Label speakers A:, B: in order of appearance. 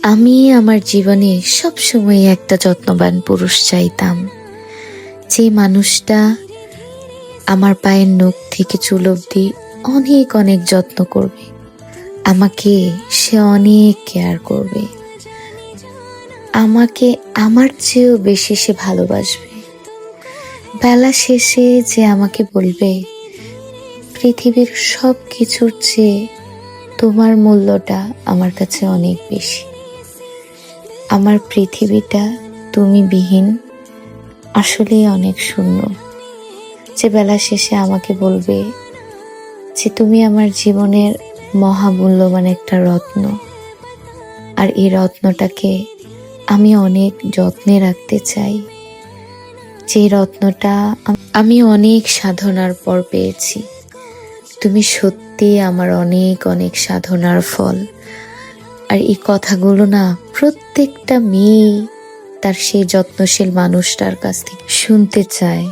A: আমি আমার জীবনে সবসময় একটা যত্নবান পুরুষ চাইতাম, যে মানুষটা আমার পায়ের নখ থেকে চুল অবধি অনেক অনেক যত্ন করবে, আমাকে সে অনেক কেয়ার করবে, আমাকে আমার চেয়েও বেশি সে ভালোবাসবে। বেলা শেষে যে আমাকে বলবে, পৃথিবীর সব কিছুর চেয়ে তোমার মূল্যটা আমার কাছে অনেক বেশি, আমার পৃথিবীটা তুমি বিহীন আসলেই অনেক শূন্য। যে বেলা শেষে আমাকে বলবে যে তুমি আমার জীবনের মহামূল্যবান একটা রত্ন, আর এই রত্নটাকে আমি অনেক যত্নে রাখতে চাই, যে রত্নটা আমি অনেক সাধনার পর পেয়েছি। তুমি সত্যি আমার অনেক অনেক সাধনার ফল। আর এই কথাগুলো না প্রত্যেকটা মেয়ে তার সেই যত্নশীল মানুষটার কাছ থেকে শুনতে চায়।